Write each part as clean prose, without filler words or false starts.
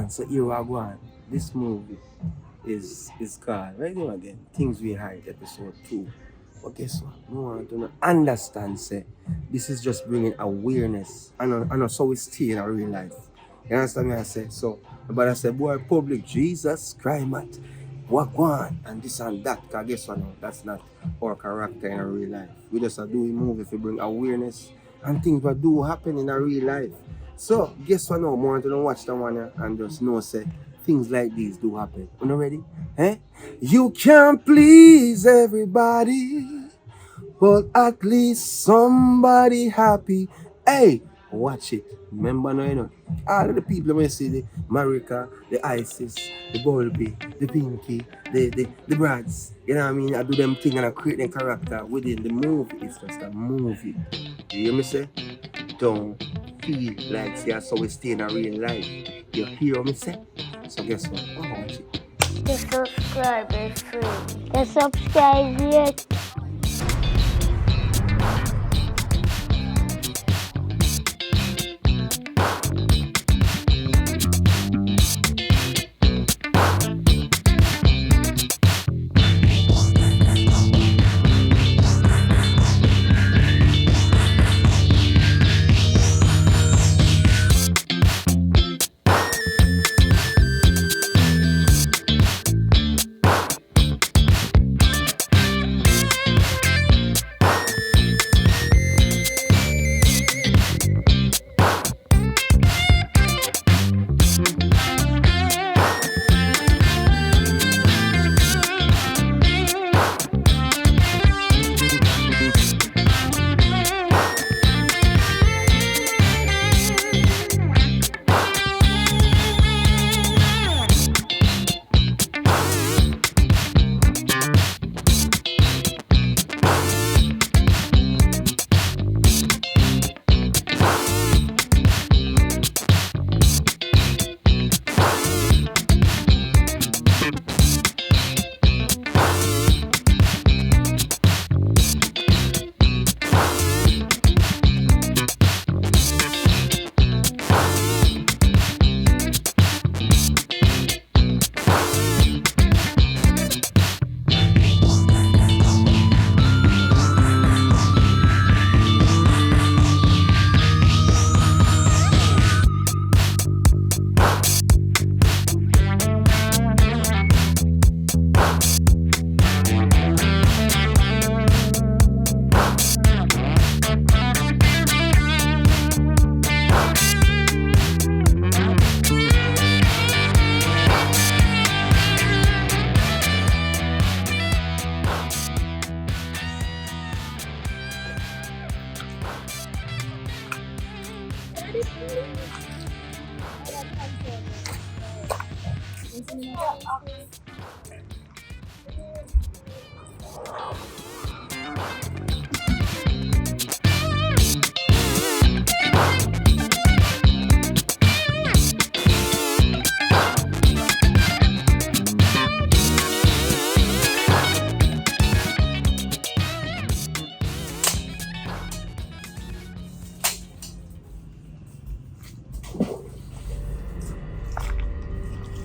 Wagwan, so here Wagwan. This movie is called, right now again, Things We Hide, episode 2. But guess what? No one to understand, say, this is just bringing awareness. I know so we stay in our real life. You understand me? I say, so, but I say, boy, public, Jesus, cry mat, Wagwan, and this and that. Because guess what? No, that's not our character in our real life. We just are doing movie to bring awareness and things that do happen in our real life. So, guess what now? More to watch the one and just know, say, things like these do happen. You know ready? Eh? You can't please everybody, but at least somebody happy. Hey, watch it. Remember now, you know, all of the people when you see the Marika, the Isis, the Bulby, the Pinky, the Brads, you know what I mean? I do them thing and I create them character within the movie. It's just a movie. You hear me say? Don't feel like see so we stay in a real life. You hear me say? So guess what? Oh, watch it. The subscribe is free. The subscribe yet.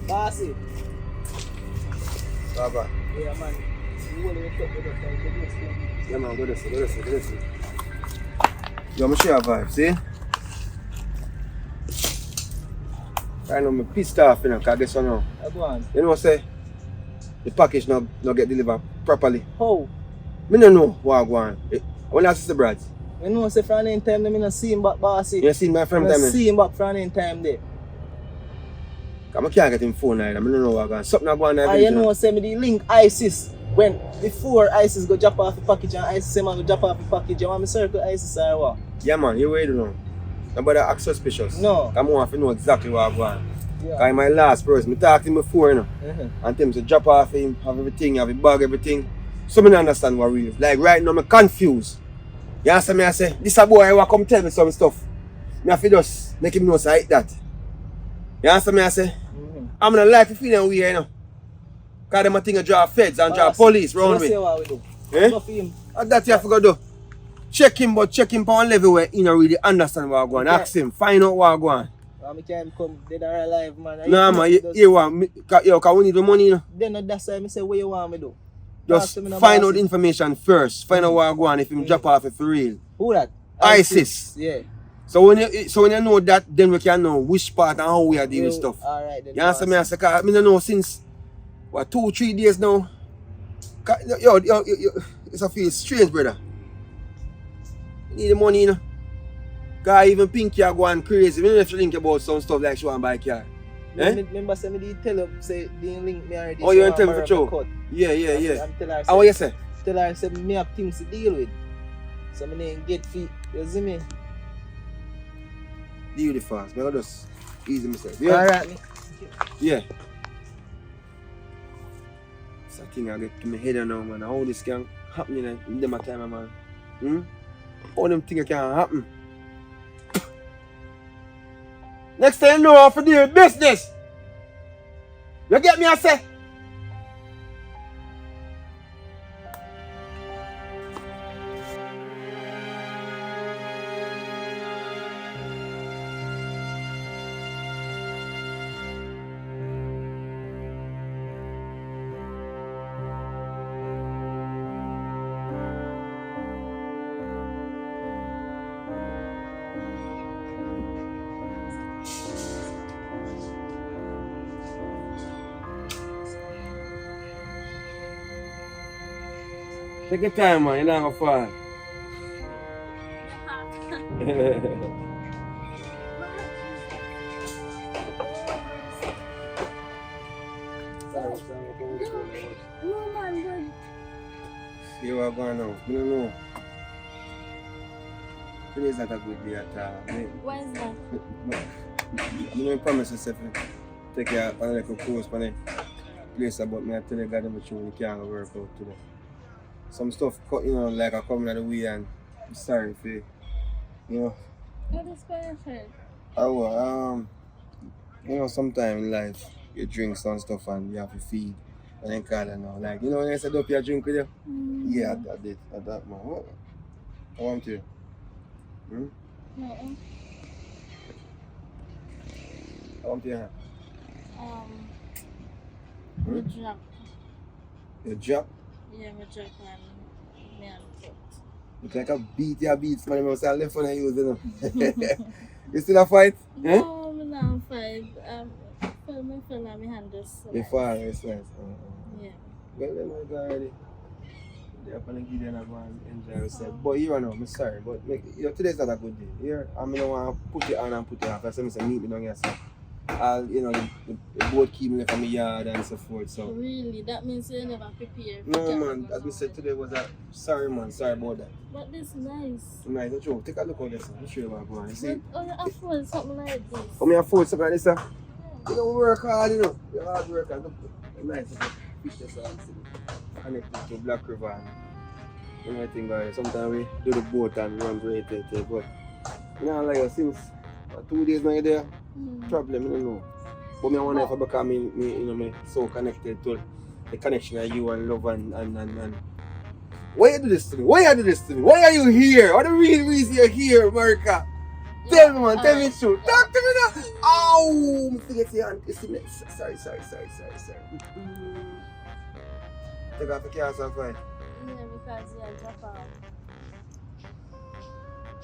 Bossy. Baba. Yeah, man. You want to talk with us? Yeah, man, go this. Yo, I'm sure vibe, see? Right now, I'm pissed off, you know, because I guess what now? Go on. You know what I say? The package not get delivered properly. How? I don't know what I want. When I see the Brad. You know, say from any time, I don't see him back, bossy. You see my friend I time? see him back from any time there. I can't get him phone now. I don't know what I want. Something I go on there. You know, say me the link ISIS. When before ISIS go drop off the package and ISIS say man go drop off the package, you want me circle ISIS or what? Yeah, man, you wait know. Nobody act suspicious. No. I want to know exactly what I want. Yeah. Because my last person, I talked to him before, you know. And tell him to drop off him, have everything, have his bag, everything. So I don't understand what real. Like right now, I'm confused. You understand me? I say, this a boy who come tell me some stuff. I have to just make him know so like that. You understand me? I say, I'm not like to feel them weird, you know. Because them a thing to draw feds and draw police round me. What we do? Eh? Go for him. That you have to go do. Check him, but check him on one level where he don't really understand what I'm going. Okay. Ask him, find out what I'm going. I can't come dead or alive, man. Nah, man, you want me? Yo, cause we need the money, you know. Then that's why I say, what you want me do? Just Talk to me now, find out boss. the information first. Find out what I go on if him drop off it for real. Who that? ISIS. Yeah. So when you know that, then we can know which part and how we are doing with stuff. Alright then. You understand me? I say, cause I don't know since what 2-3 days now. Yo, it's a feel strange, brother. You need the money, you know. Cause even Pinky are going crazy. We don't have to think about some stuff like she want to buy a car. Eh? Remember, say me did tell her, say, didn't link me already. Oh, you want to tell me for sure? Yeah. I'm tell her, And what you say? tell her, say, me have things to deal with. So me didn't get feet. You see me? Deal with it fast. Me just easy myself. Yeah. Alright. Yeah. It's a thing I get to my head now, man. How this can happen in them time, man. All them things can happen. Next thing you know, I have to do with business. You get me, I say? Take your time, man. You're not gonna fall. No, man, good. See what going on? I don't know. Today's not a good day at all. Why is that? I'm going to promise myself to take you on a little course for the place about me. I tell you, God, I'm sure you can't work out today. Some stuff, you know, like I come out of the way and I'm sorry for you. You know. What is perfect? You know, sometimes in life you drink some stuff and you have to feed. And then call it now. Like, you know when I said up your drink with you? Yeah, I did. At that man. What? I want you. No. I want you. The drop. You drop? Yeah, my drop and me and foot. Look like a beat, your beats, man. I say left one I use, you know. You still a fight? No, I'm not fight. Me fell on my hand just. Before, it's nice. Yeah. Well, then I go already. They're going to give you a go and enjoy yourself. But you know, I'm sorry, but today's not a good day. Here, I don't want to put it on and put it off. I say, meet me down here, so you know, the boat keep me from my yard and so forth. So. Really? That means you never prepare? No, man. As I said today was a sorry, man. Sorry about that. But this is nice. Nice, don't you? Take a look at this. I'll show you what I'm going. You see? But you afford something like this? I afford something like this, sir. You don't work hard, you know. You're hard worker. Nice. Fish this out. Connected to Black River. You know, I think sometimes we do the boat and run great, but you know, like since 2 days now you're there, problem, you don't know. But I wonder if because me so connected to the connection of you and love and why you do this to me? Why you do this to me? Why are you here? What the real reason you're here, America? Tell me, man, tell me the truth. Talk to me now. Ow! I forget your hand. Sorry. Take off the cast and fine. Yeah, because you drop out.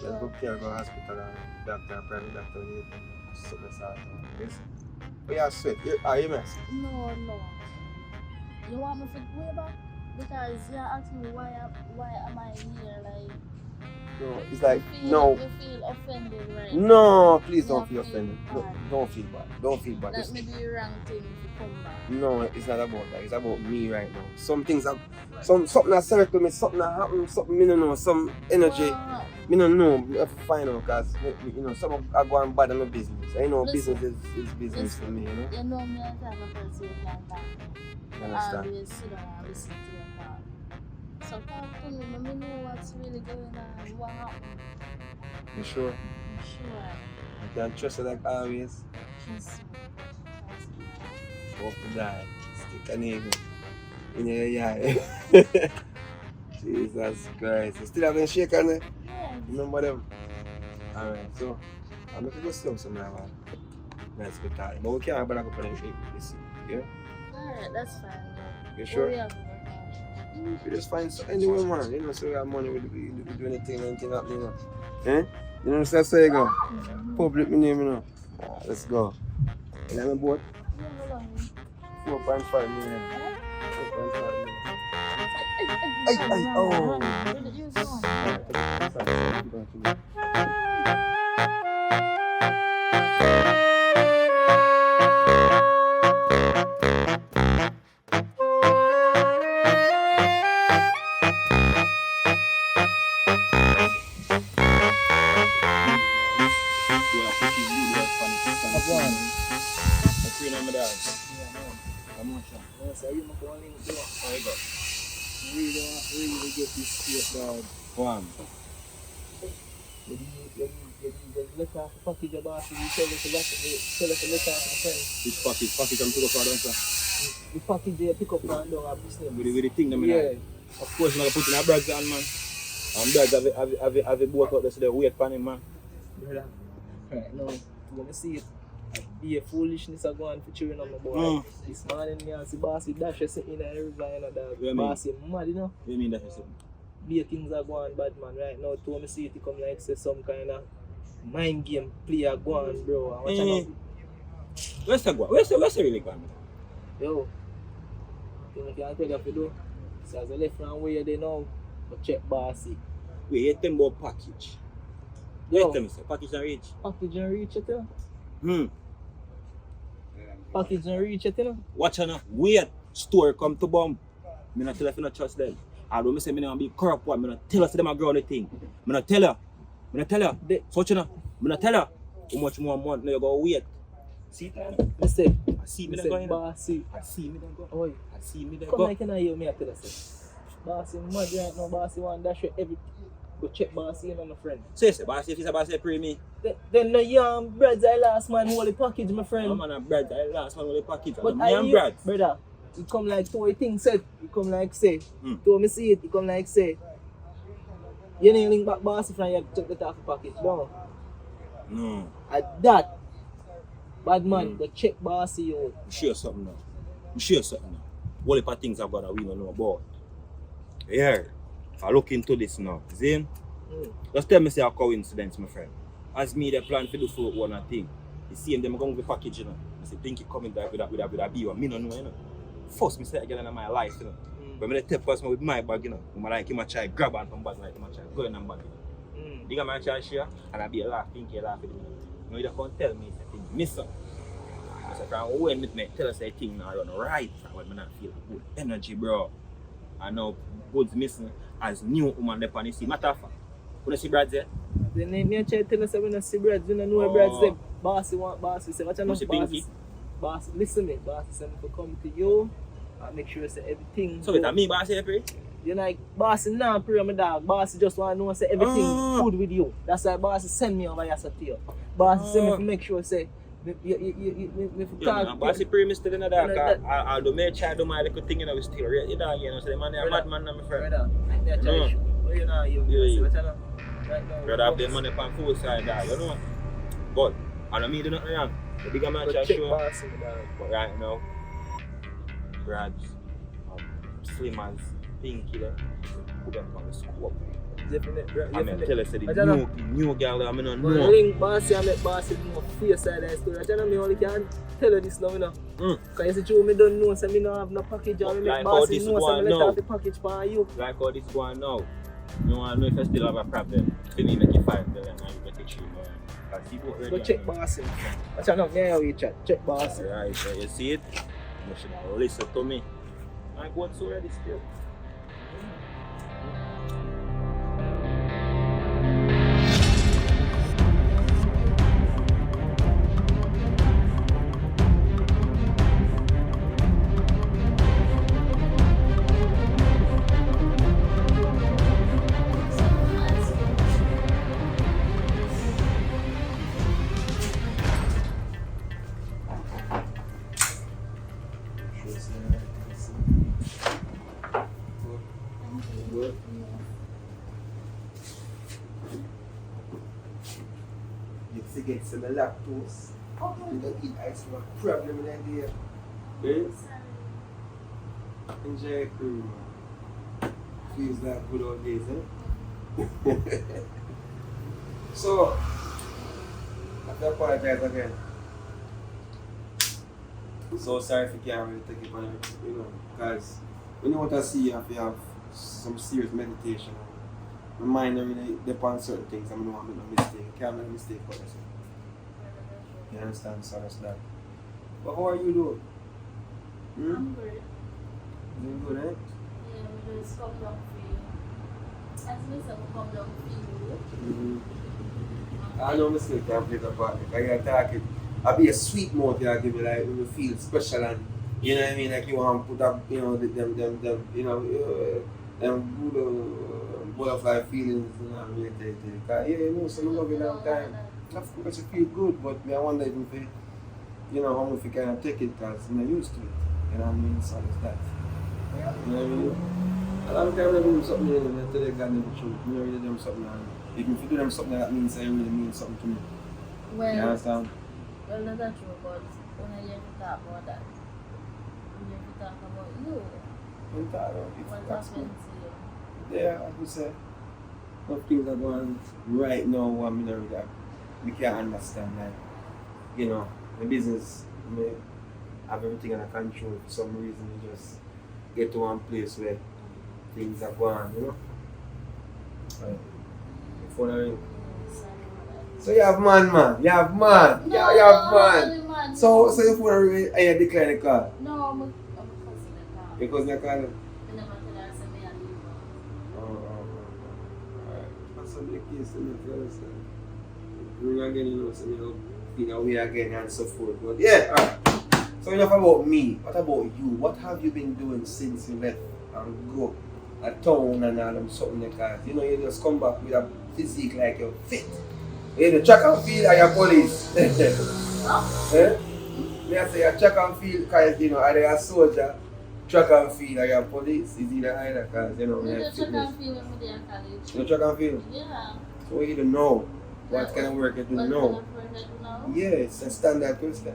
Let's go care go hospital and doctor, private doctor, something sort of this. But you're sweat. Are you mess? No. You want me to go back? Because you're asking me why am I here? Like, No, it's like, you no. feel offended, right? No, please don't You feel feel offended. bad. Don't feel bad. Don't feel bad. That may be the wrong thing if you come back. No, it's not about that. It's about me right now. Some things have, something that circle me, something that happen, something me don't know, some energy. Me don't know. I have to find out because you know some I go and bother my business. I know Listen, business is business for me, you know. You know me as a type of person who can talk. You understand? Always sit down and listen to your talk. So talk to me. Let me know what's really going on. What happened? You sure? I'm sure. You can trust you like always. Trust me. Hope to die. Stick a name in your eye. Jesus Christ. You still having shake on it? Yeah. Remember them? Alright, so I'm going to go slow somewhere, man. That's good time. But we can't bother go for the this. Yeah? Alright, that's fine. But You what sure? we have to work on? We just find so anyway, man. You know, so we have money, we do anything happening, you know. Eh? You know, so that's how you go. Public me name, you know. Let's go. You know my boat? Yeah, how long? 4.5 million. Huh? 4.5 million. Ay, oh. Use one. Really get this shit down. Go on. You look off the package of boss, you tell us to look off the friend. This package I'm took up for them, The package they pick up from down at business. with the thing, them Yeah. Of course, I'm going to put in a brags on, man. And brags have a boat out there, so they wait for him, man. Brother, right now, when I see it, be a foolishness are going for chewing on my boy. This morning, me and see boss with dash sitting in the river, you know, the boss is mad, you know. What do you mean that is it? Be things are going bad, man. Right now, to me see it come like say some kind of mind game player going, bro. And watch Where's the go? Where's the really going? yo, thing I can tell you if you do. So as I left from where they now, go check bossy. Wait, you tell me about package. Yo, You tell me, say, package and reach. package and reach it, you know. Package and reach it, you know. Watch out now. Wait, store come to bomb. Me not tell if you not trust them. Although me say me not be corrupt, what me not tell us them a grow the thing. Me not tell her. Me not tell her. So what you know? Me not tell her. How much more month now you go wait. See that? Me say, I see me me then go say in. bossy. I see me then go. Oi, I see me then come go. like you know hear me I tell you say. Bossy mad right now, bossy want dash you everything. Go check bossy in on my friend. So you say, boss, if you say boss, you pray me. Then the young breads I last man hold the package, my friend. No man and bread, I last one with the package. But Me and bread. brother, it come like two things said. It come like say. To me see it, it come like say. You need link back bossy from you check the top of package. No. No. At that, bad man, go check bossy out. I'm sure something now. I'm sure something now. All the things I've got that we don't know about. Yeah. If I look into this now, Zane, just tell me say a coincidence, my friend. As me, they plan to do for one thing. You see them going with the package, you know. I say, think it coming there with a B1. Me don't know, you know. First, me say again in my life, you know. But me take person with my bag, you know. I'm like, him a try grab on from bag, like him a try go in and bag, you know. Think I'm a try share, and I be a laugh, think you laugh with me. You know, you can't tell me it's a thing, miss up. I say, from when me tell us a thing now run right, when me not feel good energy, bro. I know goods missing as new woman there on the sea. Matter of fact, when you see Brad there? Then me try to tell us when I see bread, you know where bread's them. Bossy want bossy say, what you know bossy? Bossy, listen me, bossy say me to come to you and make sure say everything. So it's me bossy pray? You like bossy now pray my dog. Bossy just want to know say everything good with you. That's why bossy send me over here to you. Bossy say me to make sure say me talk. Bossy pray me still in the dark. I'll do me try to do my little thing, you know, we still rate you dog, you know. So the man is a mad man, my friend. Brother, me try to show. Well, you know you what you know. Right now. Brother, have the money on full side, dog, you know. But I don't mean do nothing wrong. The bigger man try to show. But right now, Brad's slim as pinky there, put up on the scope. Definitely, bro. I mean, tell us the new girl that I mean, no. I think bossy and make bossy more face side of the story. I know me only can tell you this now, you know. Because you see, true, me don't know, so me don't have no package, and me make bossy know, so me let out the package for you. Like how this going now. You want to know if you still have a problem. For me, make you 5 million and you get it cheap. Go check bossy. Watch out now, me and you chat. Check bossy. Right, so you see it? You should listen to me. I got so ready still. Get some lactose. You don't eat ice cream, problem with that day. Eh? Enjoy your cream, man. Feels like good old days, eh? So, I have to apologize again. So sorry if you can't really take it on it, you know, because when you want to see, you have to have some serious meditation. My mind really depends on certain things. I know I'm making a mistake. I can't make a mistake for this. You understand? So that's that. But how are you doing? I'm good. Doing good, eh? Yeah, we just come down for you. As we said, we come down for you. I know mistake can play the part. Because you're talking, I'll be a sweet mouth you give me like when you feel special and you know what I mean, like you want to put up, you know, them you know, them good butterfly feelings, you know, because yeah, you know, so love you long time. Of course you feel good, but I wonder if you, you know, how much you kind of take it because you're not used to it. You know what I mean? So it's that. You know what I mean? A lot of times I do something and I tell them God the truth. You know, really do them something and if you do them something that means it really means something to me. Well, you understand? well, that's true, but when I hear you talk about that, when you talk about you, When talk about it, what that's happened good. to you? Yeah, I would say, some things are going right now what I mean, that we can't understand. Like, you know, the business, I mean, have everything under control. For some reason, you just get to one place where things are going, you know? Right. The phone ring. So you have man. You have man. No, you have I'm man. not man. So your phone ring and you decline the call. No, I'm a cousin. Because they call it. I never tell her, say, me and you. Alright. That's a big case in the understand. Ring again, you know, so you know, feel away again and so forth. But yeah, alright. So enough about me. What about you? What have you been doing since you left and go a town and all them something like that? You know, you just come back with a physique like you're fit. You know, track and field are your police. Huh? Eh? Me I say a track and field because you know, are they a soldier? Track and field are your police. Is either either because you know, You me just check and feel when we are in college. you track and field? Yeah. So you don't know what kind of work you do What know. kind of work I do now? Yeah, it's a standard question.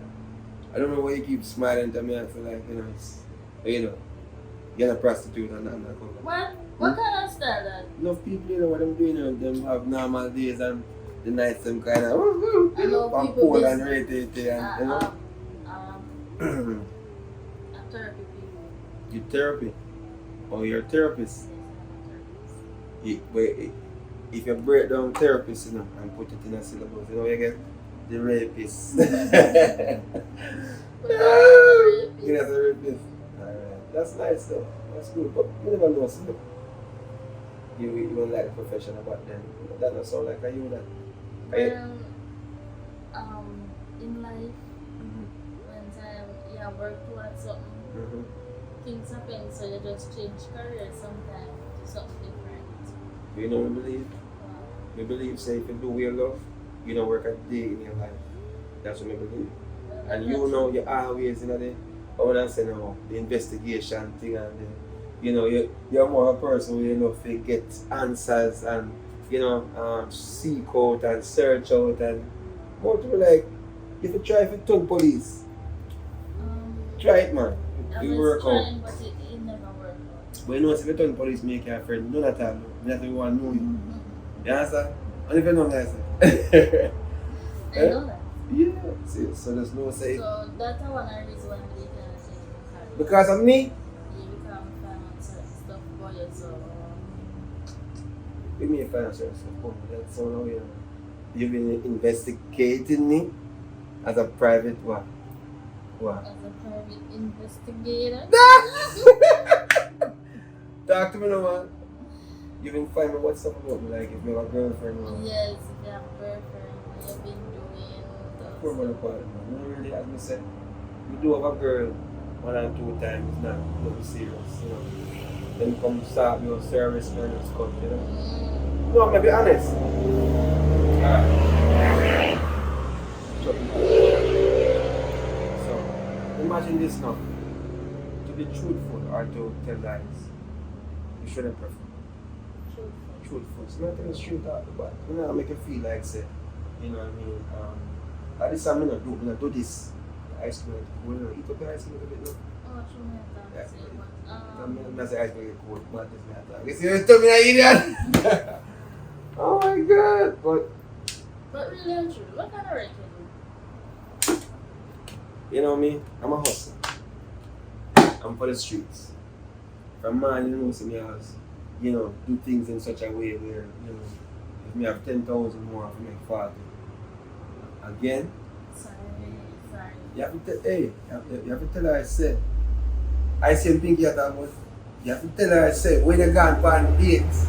I don't know why you keep smiling to me. I feel like, you know, it's, you know, you're a prostitute and that. What? What kind of style that? Enough people, you know, what I'm doing, you know, them have normal days and the nights them kind of, I know and people cold this- and rated, and, you know. A therapy people. You therapy, or you're a therapist. Wait, if you break down therapist, you know, and put it in a syllabus, you know, you get the rapist. You know, the rapist. Alright, that's nice though. That's good, but you never know, so you don't like the profession about them. That doesn't sound like a you that. Well, in life, when time you work towards something, things happen, so you just change career sometimes to something different. You know what I believe? We believe, say, if you do what you love, you don't work a day in your life. That's what I believe. And you know, you're always, you know, I want to say now, the investigation thing and the, you know, you're more a person who, you know, to get answers and, you know, seek out and search out and more to like, if you try for tongue police, try it, man. I You was work out. trying, but it never worked out. But you know, if you tongue police make you a friend, none at all. Not everyone know you. You understand? And if you know that, I know that. yeah, see, so there's no say. So that's one of the reasons why we kind of change career. Because of me, You become find out certain stuff for you, so give me a financial support. That's so now you've been investigating me as a private what? What? as a private investigator. Talk to me now, man. You've been finding what stuff about me, like if you have a girlfriend or Yes, if you have a boyfriend, what you've been doing. poor mother part, man. You know, really, as I said, we do have a girl 1 and 2 times, not nothing serious, you know. Then come start your service man it's cut, you know. No, I'm gonna be honest. So imagine this now. To be truthful or to tell lies, you shouldn't prefer truthful. So nothing is truth out, but you know, make you feel like say, you know what I mean, At this time, I don't do this. The ice cream is cold. You eat up the ice cream a little bit now. Oh, true, me Yeah. say, but I say ice cream is cold, but this matter. You see, you told me an idiot. Oh my God! but really and true, what kind of work you do? You know me, I'm a hustler. I'm for the streets. From man, you know, see me as, do things in such a way where, if me have 10,000 more, I can make 40. Again, Sorry. you have to tell, you have to tell her, I say Pinky at that one. You have to tell her, when you gone on dates,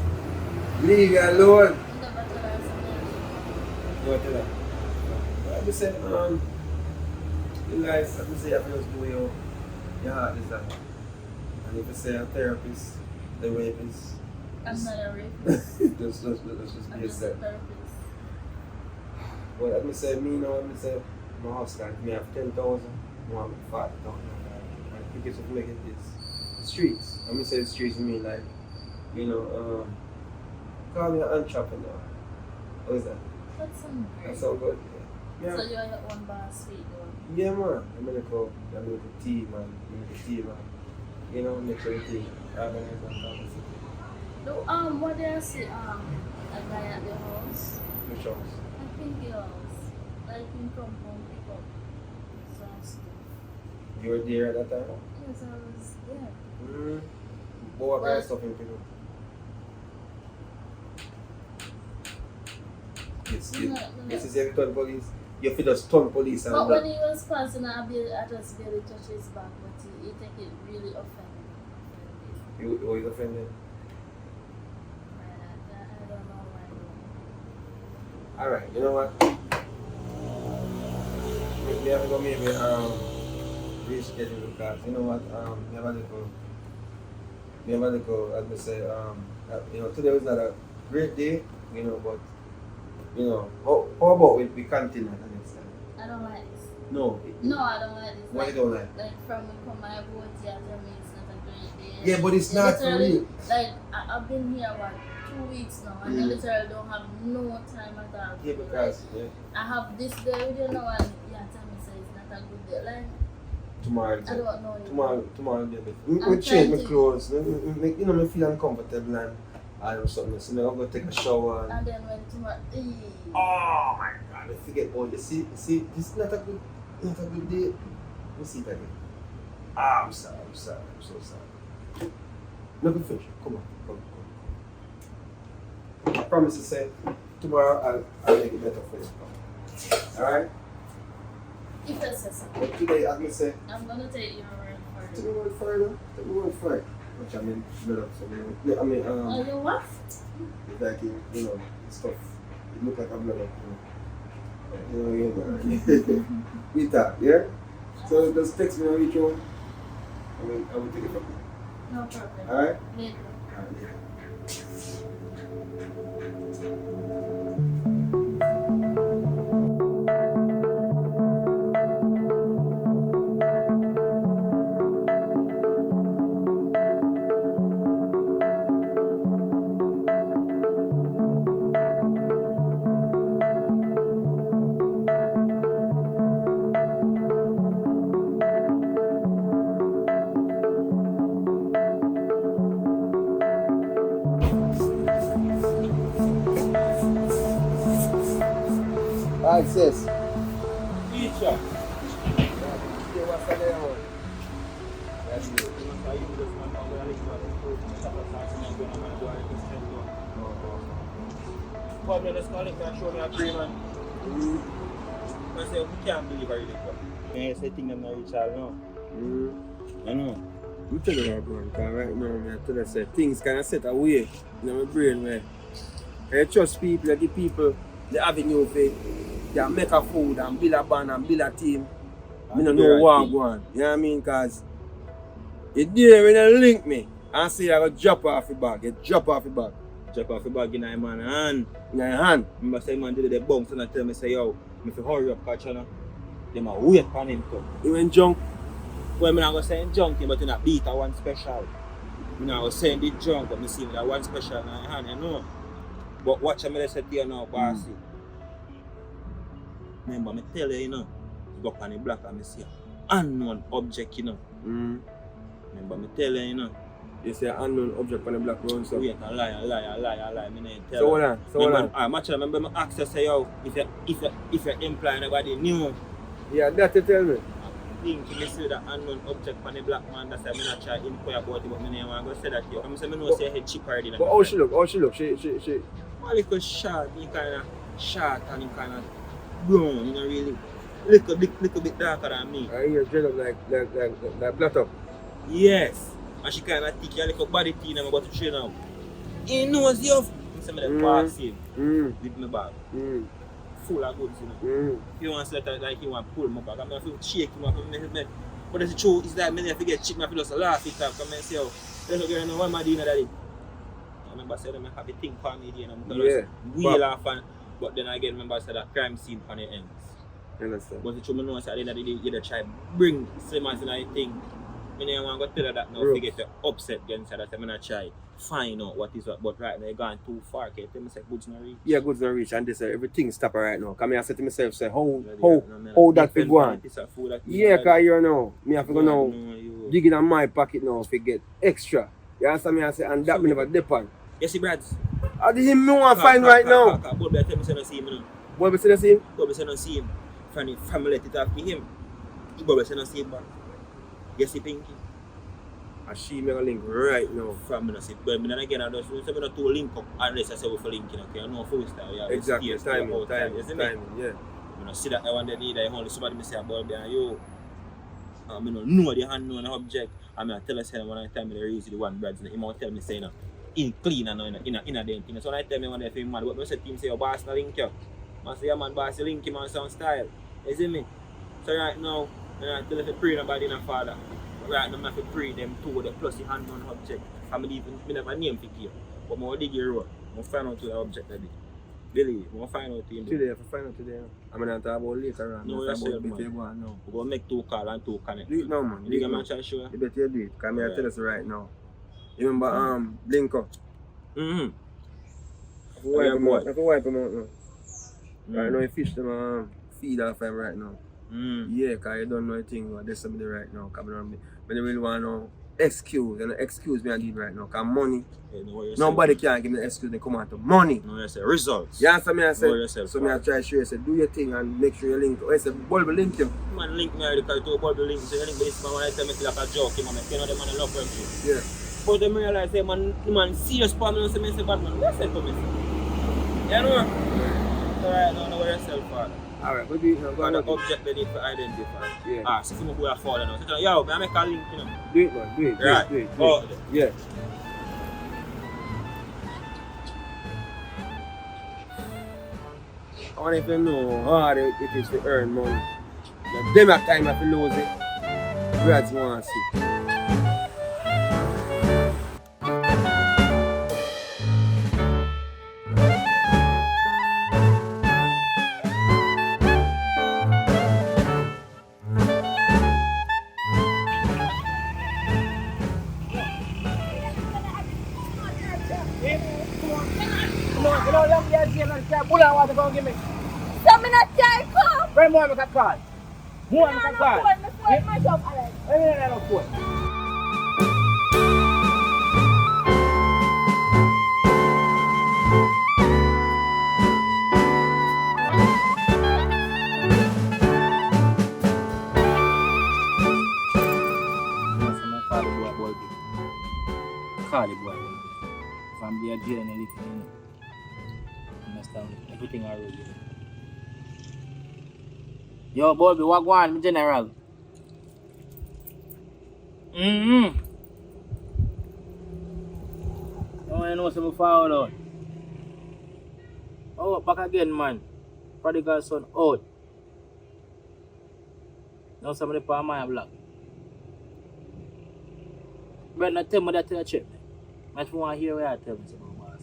leave you alone. You never tell her something. You want to tell her? I just say, in life, I just say, you have to just do your heart is that. And if you say a therapist, the rapist, I'm not a rapist. just I'm be just a yourself. therapist. But let me say, my hustle, me have 10,000, more than 40,000. I think it's to make it is the streets. Let me say the streets mean like, call me an entrepreneur. What is that? That's some great. That's all good. Yeah. So you're your own boss, sweet though. Yeah, man. I'm gonna go. I'm gonna go team, man. Make sure the team organized and balanced. No, what did I say? A guy at the house. Which house? I think the house. Like him come home, pick up some stuff. You were there at that time? Yes, I was there. Mm-hmm. What kind of stuff you pick up? This is every time police. You feel just turn police and But that. when he was passing, I just barely touched his back, but he take it really offended. You was offended? I don't know why. Alright, you know what? We have to go maybe reschedule because you know what? We have a little, as we say, today was not a great day, but how about we continue the next time? I don't like this. No. No, I don't like this. Why you don't like? Like from my boat here, tell me it's not a great day. Yeah, but it's not for Literally, real. Like I've been here 2 weeks now, and I literally don't have no time at all. Yeah, because I have this day with you now, and tell me say it's not a good day. Like tomorrow. I don't know. Tomorrow, we I'm change my trying to- clothes. Me feel uncomfortable and all of something. So I'm gonna take a shower. And then when tomorrow, Oh my God! I forget all. You see, this is not a good day. We see it again. I'm sorry. I'm so sorry. No good fish. Come on. I promise to say tomorrow I'll make it better for you. All right. if I say so, But today I'm gonna say. I'm gonna take your word for Take it. me one further. Take me one further. Which I mean, blood up. So I mean, Oh, you what? it's like stuff. It look like a blood up. We talk, yeah. So just text me when you reach home. I will take it from you. No problem. All right. Later. All right. Yeah. Alright, sis. Teacher. Come here, let's call it and show me a agreement. I say, we can't believe I really come. Yeah, say thing them not reach out now. I know. I'm telling you, bro, because right now, I tell you, say, things kind of set away in my brain, man. I trust people, I give people the avenue for they make a food and build a band and build a team. I don't know what I'm going. You know what I mean? Because it's there when they link me and say I got drop off the bag. You drop off the bag. Drop off the bag in my man hand. In your hand. Remember say man did the bounce and I tell me say yo, if you hurry up catch you, they might wait for him come. You went junk. Well, I'm not going to say junkie, but in a beat a one special. I'm not going to say the junk, but I see that one special in my hand, you know. But watch me say there now, bossy. Remember, me tell you, you go up on the block and me see unknown object, Remember, me tell you, You say unknown object on the black road, so. Wait, a lie, me not tell So you. hold on, so hold on. Remember, me ask you, say, yo, if you imply nobody knew, Yeah, that you tell me. I think me see that unknown object on the black man, that's why me not try to inquire about it, but me never want to say that to you. I'm saying, me know say head cheap already. But how she look? How she look? She. A little short, he kind of short and he kind of brown, really. Little bit darker than me. I hear dread up like flat up. Yes. And she kind of thick, a little body teen, I'm about to train now. He knows you. I'm saying, I'm pass him with my bag. Full of goods, If you want to let like you want to pull my bag, I'm going to shake him up. But the truth is that I forget chick, I feel just laugh it up. Come and say, oh, there's a girl, what am I doing that? I remember I said, I have a thing for me, and I'm going to wheel off. But then again, remember I said that crime scene on the ends. Understand. But the truth, I know at the end of the day, you try to bring same as I think. I don't want to tell her that now, if you get upset against her, that I'm going to try find out what is what. But right now, you're going too far. Can you tell me, say, goods not reach? Yeah, goods not reach, and this everything stop right now. Cause I said to myself, say, how that be go on? Yeah, cause you know, me have to go now, digging in my pocket now to get extra. You understand me? I say, and that me never depend. Yes, Brads. How did him want to find right now? Boy, tell me, say, no see him now. Boy, say, no see him? Boy, say, no see him. Family let it up to him. Boy, say, no see him back. Yes, he Pinky. And she make a link right now. From me, no see. But then again, I just say, me not to link up unless I say we for linking, okay? I know full style, yeah. Exactly, timing, yeah. I don't see that I want to need that only somebody me say about me and you. I know the unknown object. I mean, I tell us when I tell me the reason the one Brads, he might tell me say in clean and in a thing. So when I tell me when they feel mad, what I say team say your boss no link you. I say your man boss link him on some style. You see me? So right now, I tell us to pray nobody in a father. Right now I have to pray them two the plus the unknown object. I never name for you. But I dig your road. I find out to the object that day. Really, I find out to him. Today, I find out today. I'm going to talk about later on. No, that's it, man. We're going to make 2 calls and 2 connect. Do it now, man. You get my sure? You better do it. Because I tell us right now. You remember Blinko? Mm-hmm. I have to wipe him out now. I know you fish them feed off him right now. Yeah, because you don't know anything about this somebody right now. Because I don't really want to excuse me and give right now. Because money, nobody can give me an excuse. They come out to money. No, you say results. You answer me, I say. Yourself, so I try to show you, say, do your thing and make sure you link. I say, bulb link him. Man, link me already because you bulb link. So you link this man when I tell me like a joke. Man, you know the man love friendship. Yeah. But them realize, say, man serious for me. So I say, bad man, what's that for me? You know? So right now, know where yourself, father. Alright, what do you know? And the object they need to identify. Yeah. So if you go a father now. So yo, I make a link, Do it, man. Do it. Right. Do it. Oh, yeah. I want to know how hard it is to earn money. Now, them at time if you lose it, Brads want to see. So me not try come. Very more I call. More I call. My job, Alex. I don't phone. Call the boy. From the jail and everything. Understand everything already. Yo, Bobby, what go on, General? Oh, I know some forward out. Oh, back again, man. Prodigal son out. Now somebody put my block. But not tell me that to the check. I just want to hear what I tell me about boss.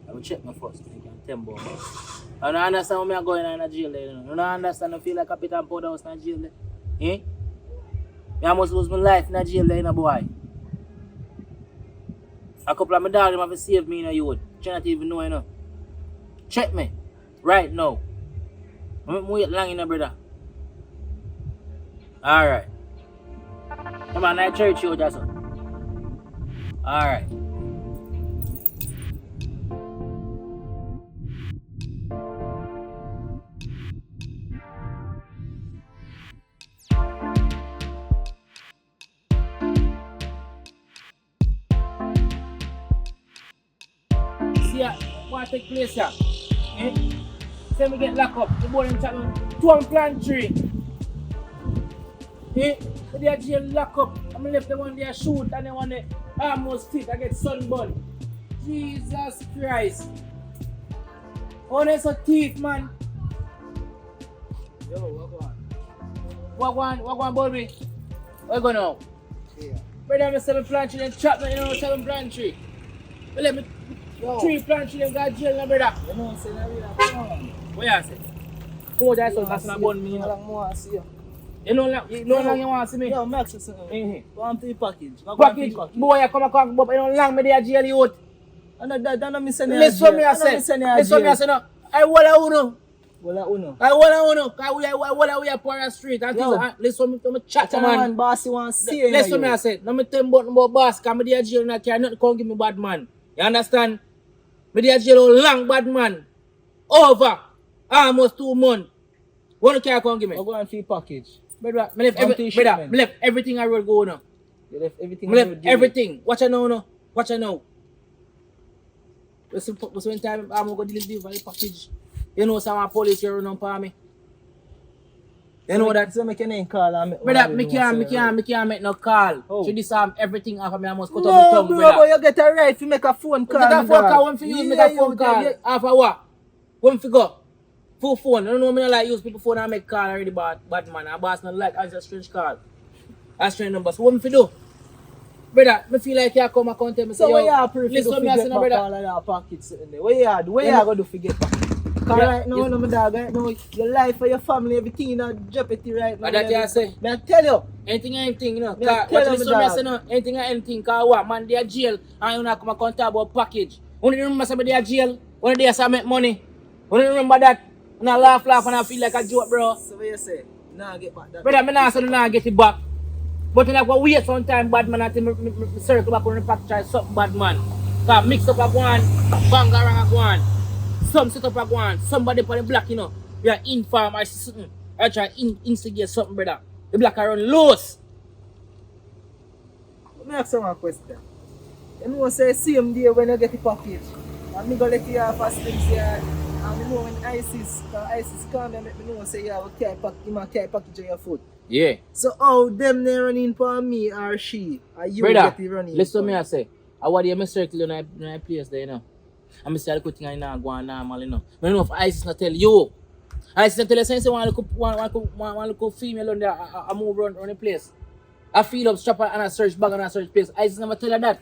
I will check me first. I can tell me about boss. I don't understand why I'm going in the jail there. You don't understand I feel like Captain Powder House in the jail there. Eh? I must lose my life in the jail there, boy. A couple of my dogs have to save me in the youth. You not even know, you know. Check me. Right now. I'm wait long enough, brother. Alright. Come on, I church you, that's all. Alright. See what take place here? Eh? Say me get locked up. The boy in chat two on plan 3. Eh? So they are jail lock up. I'm left the one there shoot and the one there almost fit. I get sunburn. Jesus Christ. Oh, there's a thief, man. Yo, what one, Bobby? What going on? Yeah. Brother, I'm 7 plan 3 and trap me, you know, 7 plan 3. But let me 3 plan 3 and got jail, brother. You know, say na real, come on. What you say? Oh, that's all that's not bun me. You know, more I see you. You know long you want to see me? Yo, Max, go on to the package. Package, boy, you come and but you know long me there jail youth. And that me send you. Listen me I say. Listen me I say no. I wala uno. Wala uno. I wala uno. Cause we are poor street. And listen me to chat man. Boss you want to see. Listen me I say. No me tell about boss. Cause me there jail not care nothing come give me bad man. You understand? Me there jail long bad man. Over almost 2 months. One care come give me. Go on to the package. Brother, me left everything I road go now. You left everything. Me left everything. Watch I know no. Watch I know. When time I'm going to deliver the package. You know some police here run up on me. You know that. So make your name call and brother, me can't make no call. So this everything off of me I must cut no, off my tongue, brother. But you get a right to make a phone call. Make a phone call, when for use make a phone call. Half a what? When for go? Full phone. I don't know me not like use people phone and make call already bad man. And boss not like answer strange call. A strange number. So what me for do? Brother, me feel like you come and come tell me say, so what you have to listen me I say no brother. All of that packets sitting there. What you have? What you going to forget back? Because right now, no, my dog, right now, your life for your family, everything in a jeopardy right now. But that you say? May I tell you? Anything, you know. Yeah, What listen me I say no? Anything, cause what? Man, they are jail and you not come and talk about package. When you remember somebody are jail, when they say make money. When you remember that, and I laugh and I feel like a joke, bro. So what you say? Nah, get back that. Brother, me not say nah get it back. But you have to wait some time, bad man, until me circle back on the pack try something bad man. Cause mix up a one, bang around a one. Some set up a one, somebody on the block, you know. We are inform or something. I try instigate something, brother. The block are run loose. Let me ask you one question. You know say same day when you get the package, and me go let you have a things here, and me know when ISIS come and make me know say you have a care package on your foot. Yeah. So how them they running for me or she? Are you brother, get the running? listen to me I say. I want you to circle in a place there, you know. I'm say the thing I now go on normal, you know. I don't know if ISIS not tell you. ISIS not tell you since one look female on there, I move around the place. I feel up strap and I search bag and I search place. ISIS never tell you that.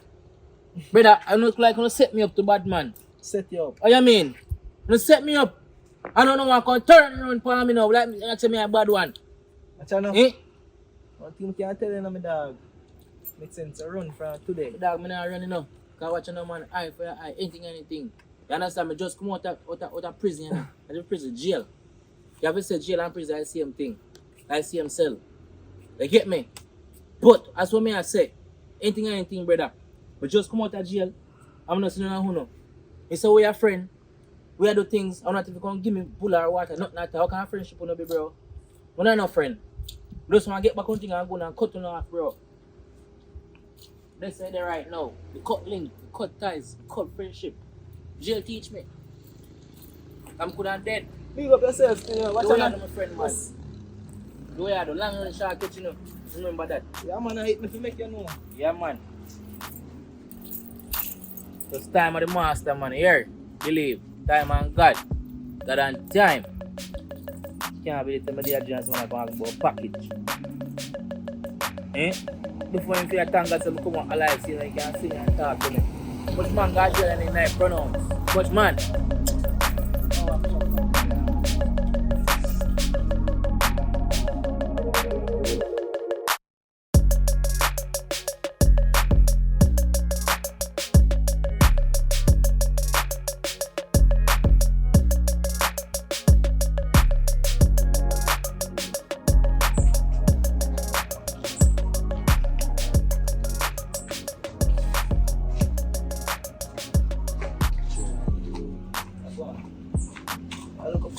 Brother, I look like you set me up to bad man. Set you up. What you mean? You set me up. I don't know what I can turn around for me now. Like say me a bad one. Watch out now. Eh? One thing I tell you now, my dog. Makes sense to run from today. Dog, me not running now. Cause watch no man, eye for your eye, anything. You understand me? Just come out of prison, you know. I just prison, jail. You have to say jail and prison, I see him thing. I see him cell. You get me? But as what me I say, anything, brother. But just come out of jail. I'm not saying who no. It's a way a friend. We are do things. I'm not if you can give me pull or water, nothing like that. How can a friendship no be, bro? We're not no friend. Just when I get back on thing and go and cut on off, bro. They say they right now. The cut link, the cut ties, the cut friendship. Jail teach me. I'm good and dead. Big up yourself, you know. Watch The way I out do my friend, man. The way I do long and short cut, you know. Remember that. Yeah, man, I hit me to make you know. Yeah, man. It's time of the master, man. Here, believe. Time on God. God and time. Can't believe the media just want to talk about package. Eh? Before you feel thank God to come out alive, so you can sing and talk to me. But man, God tell any night pronounce. But man,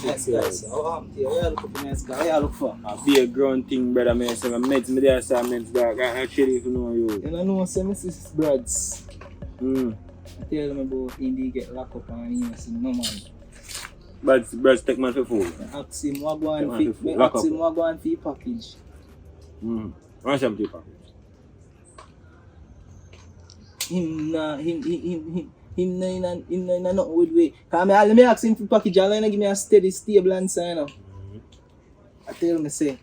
Nice guys. Oh, empty. What you look for nice guy? What you look for? A big ground thing, brother. I say my meds, me there say meds dog. I actually if you know you. You know, say me sis Brads. Mm. I tell them about Indy get locked up and he say no man. But take man for food. Ask him what go Take on man for fee. food. Lock Ask up. him what go on fee package. What's some paper? Him na nothing with way. Cause me ask him for package, all he give me a steady, stable answer, you know. I tell me say,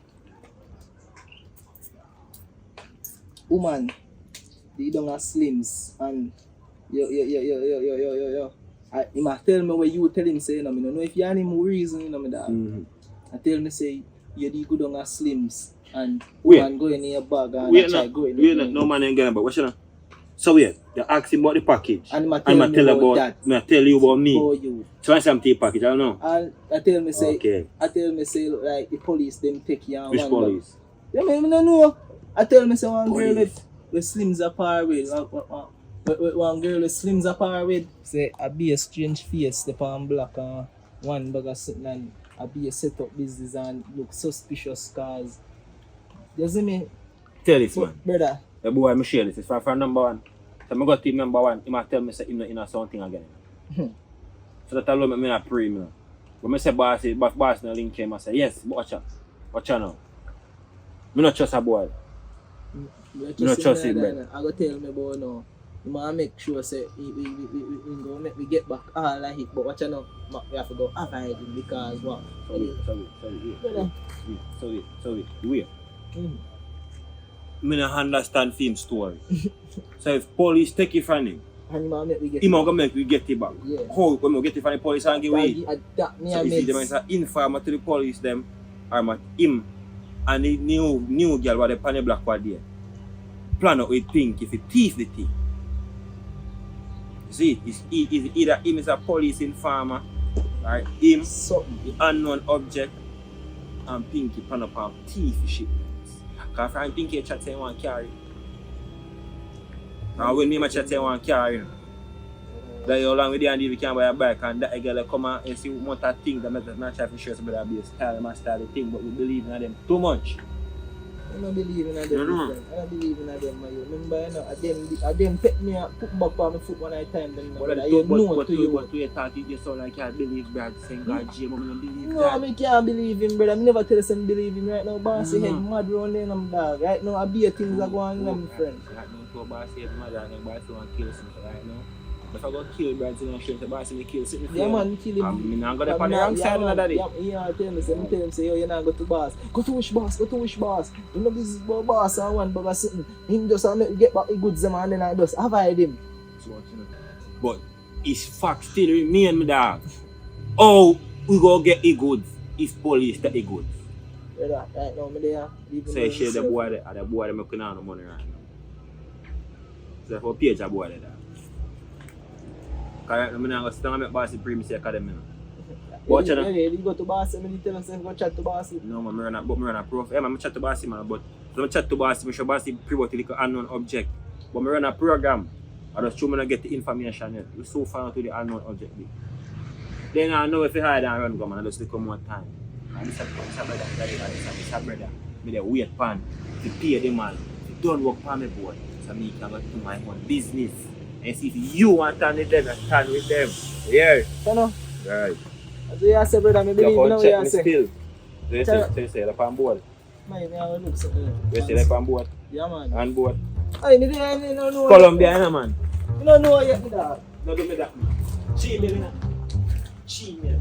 woman, they don't have slims and yo. He must tell me what you tell him say, you know, I don't know if you have any reason, you know, me dog. I tell me say, you do good on a slims and woman go in your bag and try go in. Wait, no man ain't getting about. What's your name? So wait, you ask him about the package. And I tell you about me. For you. So I say I'm take package, I don't know. And I tell me say, Okay. like the police them take you and Which one police? Them me no know. I tell me say one girl with slims apart with one girl with slims apart with say I be a strange face step on black and one bag of something and I be a set up business and look suspicious cause you see me Tell this man. brother. The boy I'm share this is for number one. So I go to number one, he might tell me say him not in something again. So that alone me not pray me. When I say boss no link him, I say yes, but watch out now. Me not trust a boy. You not trust him, man. I go tell me about now. You must make sure say we go make we get back all of it, but watch out now. We have to go avoid him because what? Sorry. Wait. Me not understand film story. So if police take it from him, and you must make we get he gonna make we get it back. Yeah. How when we get it from the police and give away? That me So and if he is an informer to the police them, or him and the new girl what the panny black was there. Plan out with think if he thief the thing. See, it's either him is a police informer or him something. the unknown object and Pinky plan up on thief shipments. Because from Pinky chat say he want carry. And when me chat say he want carry, that how long with the and we can buy a bike and that girl come and see what that thing that makes not try to show somebody that be a style, my style the thing, but we believe in them too much. I don't believe in them. No. I don't believe in them. Remember, you know, them pick me up, put back on my foot one at a time. Then, But you know but to you. But you talk you sound like you believe God saying God Jim, but I don't believe No, that. I can't believe him, brother. I never tell us I believe him right now. Bossy head mad round there, them dog. Right now, I be a things are going on, my friend. Right now, to a boss head mother and boss want to kill something right now. If I go kill Brad, you know, show the boss me kill something. Yeah, man, kill him. I'm not going to on the wrong side of that. Yeah, tell him, say, yo, you're not go to boss. Go to which boss? You know, this is boss and one bag of something. Him just make get back the goods them and then I just avoid him. But it's fact still remain, my dog. Oh, we go get the goods if police take the goods. Brother, right now, me there. So you share the boy there, and the boy there making no money right now. So for page a boy there. Because I'm not going to sit down and make boss premium academy. Watch it now. You go to boss and you tell us go chat to boss. No, man, I run a prof. I'm chat to boss, man, but when I chat to boss, I show boss pre-work like an unknown object. But I run a program. I just try to get the information yet. We're so far to the unknown object. Then I know if you hide and run, go, man, I just take more time. And this is a brother. Me dey wait pan to pay the man. If you don't work for me, boy, so me can go to my own business. And see if you want to stand with them, I stand with them. Yeah. You know? Right. As you say, brother, I believe in what you say. Still. So you say like on board. Man, I have a look something. You say like on board. Yeah, man. On board. Hey, me don't know. Colombia, you know, man. You don't know yet, me dog. No do me that, man. Cheat me, man. Cheat me.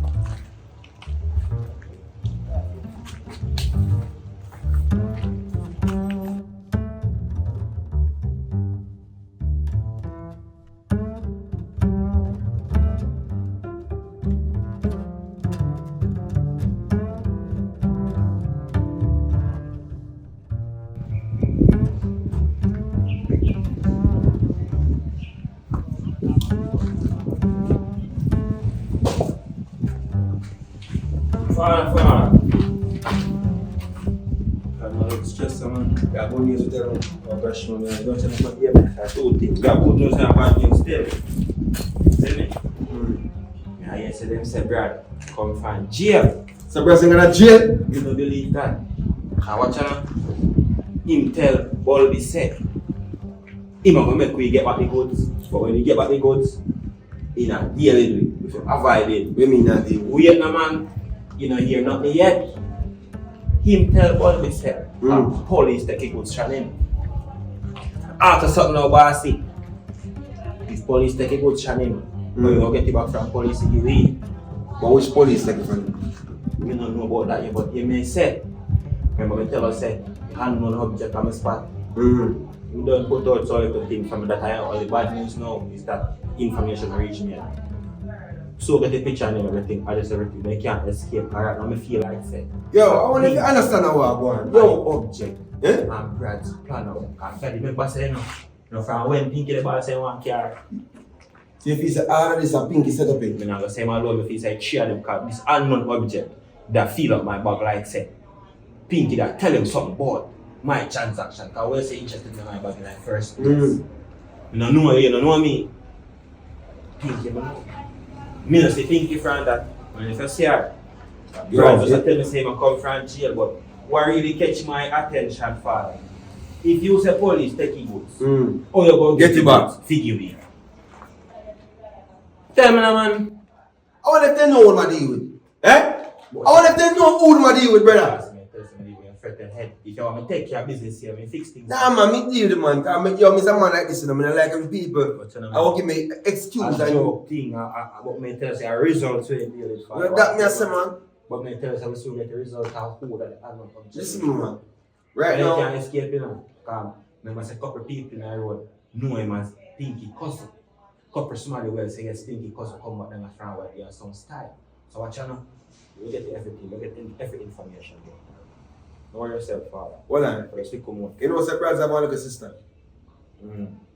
Fine. I'm not stressed, man. Got good news with them. Oh, gosh, man. Don't tell them here, man. That's two things. Got good news and bad news still. See me? I said them say Brad, come from jail. So Brad's gonna jail? You don't believe that? I watch him tell Bulby say, him gonna make we get back the goods. But when you get back the goods, in a deal with you, avoid it. We mean that deal. Wait no man, you know hear nothing yet. Him tell Bulby say, police take a goods from him. After something now bossy, if police take a goods from him, but you don't get it back from police if you leave. But which police take it from him? We don't know about that yet, but you may say, remember me tell us say, hand on object on the spot. We don't put out so little things from that time. All the bad news now is that information reach me. So get the picture and everything, I just everything, they can't escape. Alright, now I feel like say. Yo, I want to understand how I'm going. Yo, object. And Brad's plan out. I felt the member say no, from when Pinky the boss say one car. So if he say all of this a Pinky set up it. I'm going to say my love if he say cheer them because this unknown object that feel up my bag like say Pinky that tell him something about my transaction because we're say interested in my bag in the first place. You don't know you don't know me. Pinky, me not say Pinky from that when you first see her. Brad just tell me say I come from jail, but what really catch my attention father, if you say police take it goods, or you go Get it back. Figure me. Tell me now, man. I want if they know what I deal with. I want if they know who I deal with, brother. If you want to take your business here, I fix things. Nah, man, me deal with man. I'm a man like this, and I'm like them people. I won't give me excuse. I joke thing, but me tell you a result to it. That me I say, man. But me tell you we soon get the result of who that I know. Listen, man. Right You now. can't escape, you know. Remember, a couple people in the road know him as Pinky cousin. Couple somebody well say yes, Pinky cousin come back then and friend where they have some style. So watch out now. You get everything, you get every information. Don't worry yourself, father. Hold on. First, you come on. You know, surprise, I have a little sister.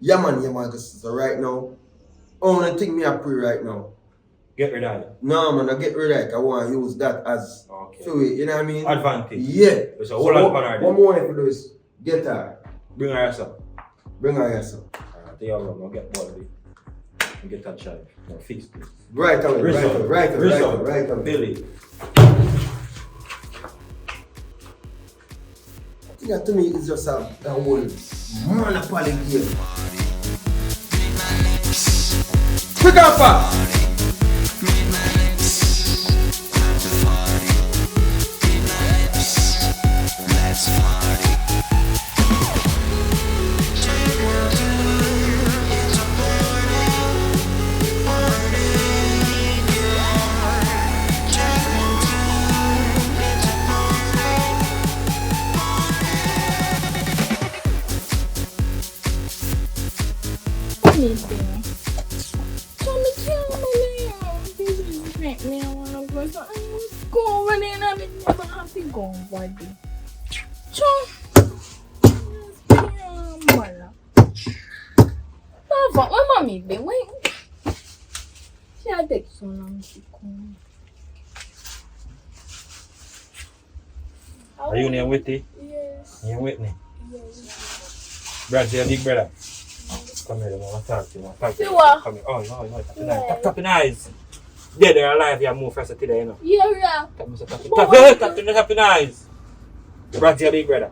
Yeah, man, little sister. Right now, only thing me I pray right now. Get rid of it. No, man, I get rid of it. I want to use that as fluid, you know what I mean? Advantage. Yeah. So hold on, partner. One more if you do is get her. Bring her yourself. Bring her yourself. Alright, tell you how long, get bored of it. And get that child. Now fix this. Right away, right away. Billy. Yeah, to me, it's just a whole monopoly game. Quick and fast! Are you near Whitney? Yes. You Whitney? Yes. Brad, your big brother. Come here, I want to talk to you. See what? Come here. Oh, no, tapping eyes. Dead or alive, you move faster today, you know. Yeah. Tapping eyes. Brad, your big brother.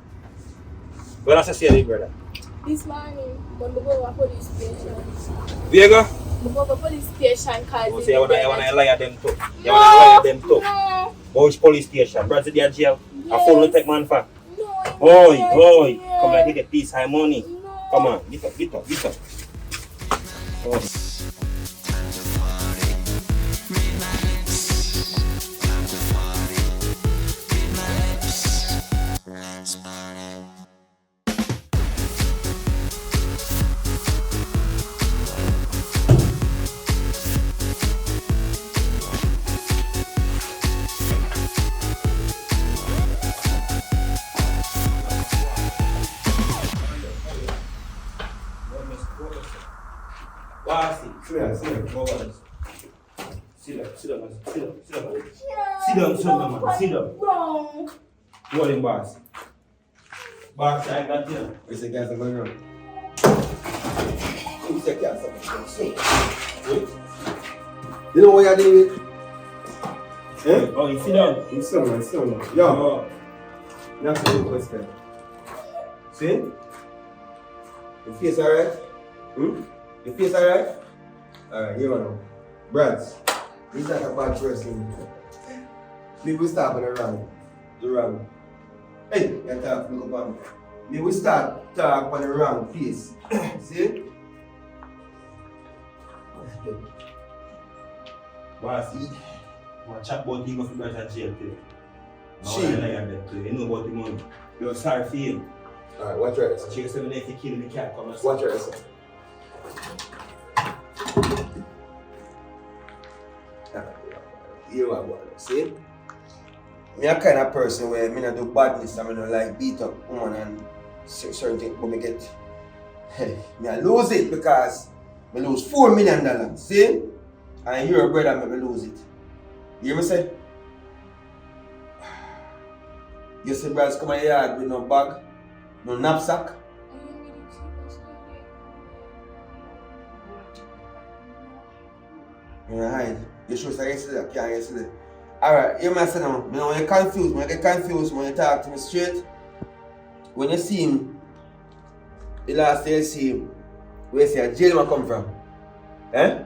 What else I say, big brother? This morning, when we go to police station. Where you go? We go to police station because You say you want to lie at them too. You want to lie at them too. No. But which police station? Brad, they are jail. Yes. A full take man for. No. Oi. Yes. Come like you get piece high money. No. Come on, get up. Oh. Sit down. Wrong. What in boss? Boss, I got you. Where's the guys that going on? Who's the guys that going on? You know what you're doing? Eh? Oh, you sit down. It's someone. Yo. That's a good question. See? Your face alright? Your face alright? Alright, here we go. Brads, he's not a bad person. Maybe we start on the wrong. Hey, you talk, look up on me. Maybe we start talk on the wrong face. See? Boss, I want to chat about you go for brother jail today. She. You know about the money. You're sorry for him. Alright, watch your ass. She said if you kill me, can't come and Watch your ass. You are one. See? Me a kind of person where me not do badness and me don't like beat up woman and certain things, but me get me I lose it because me lose $4 million. See? And your brother make me lose it. You hear me say? You see brothers come in the yard with no bag, no knapsack. You hide. You sure say yesterday? Can't yesterday. Alright, you must say now. When you confused, when you get confused, when you talk to me straight, when you see him, the last day you see him, where you say jail man come from? Eh?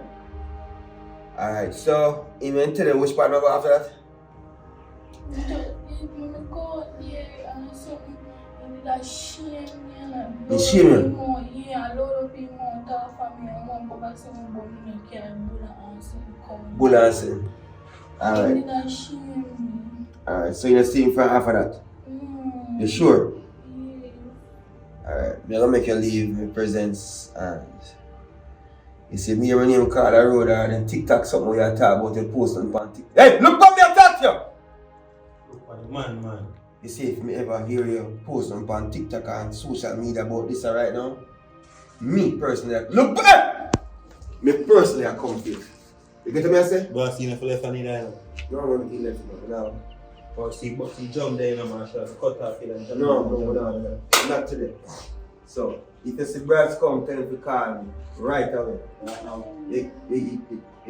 Alright, so you want to tell you which part we go after that? You shame you? Yeah, a lot of people talk for me and one go say me can't Bull answer. Alright. Alright, so you don't see him from after that? You sure? Yeah. Alright, I'm gonna make you leave my presence and you see me when you call the road and then TikTok something where you talk about your post on TikTok. Hey, look what me I talk to you! Look at the man. You see if me ever hear you post on TikTok and social media about this right now, me personally, look back! Me personally I come for you. You get what I say? Boss, you know for left on the island. No, I'm going to left now. Or see, but you jump there, you know, man, so cut off it and jump. No, not today. So, if you see Brads come, tell him to call me right away. Right now. You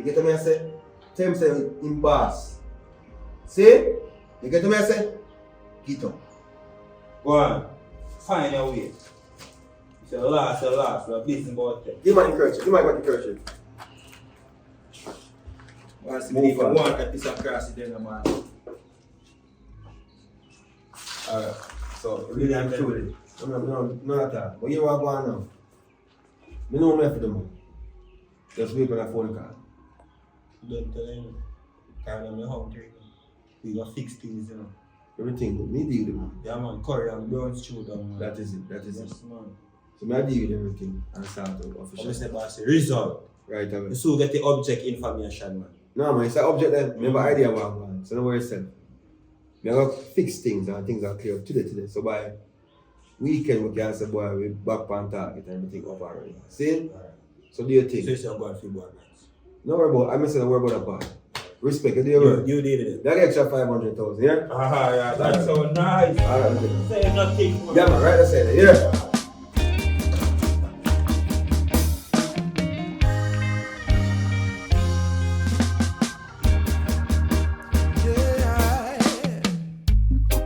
get what I say? Tell him say him boss. See? You get what I say? Get up. Go on. Find your way. It's your last. We're busy about it. Give me the encouragement. Once you need to walk a piece across it, then, man. Alright. So, Really and truly. No at all. But you are going now. I know me for the man. Just wait on a phone call. Don't tell him. Because I'm hungry. We will fix things, you know. Everything good. Me deal with man. Yeah, man. Curry and brown stew down, man. That is it. Yes, man. So I deal with everything and start out officially. Obviously, boss, result. Right away. You still get the object information, man. No man, it's an object that never idea what I'm going. So no worry yourself. We are going to fix things and things are clear up today. So by weekend we can say boy we back on target and everything up already. See? Alright. So do your thing. So you're going to board nights. No worry about I'm saying worry about that part. Respect, you do your work. You did it. That extra 500,000, yeah? Yeah, that's so nice. Alright, okay. Say nothing. Yeah man, right that's it. Yeah.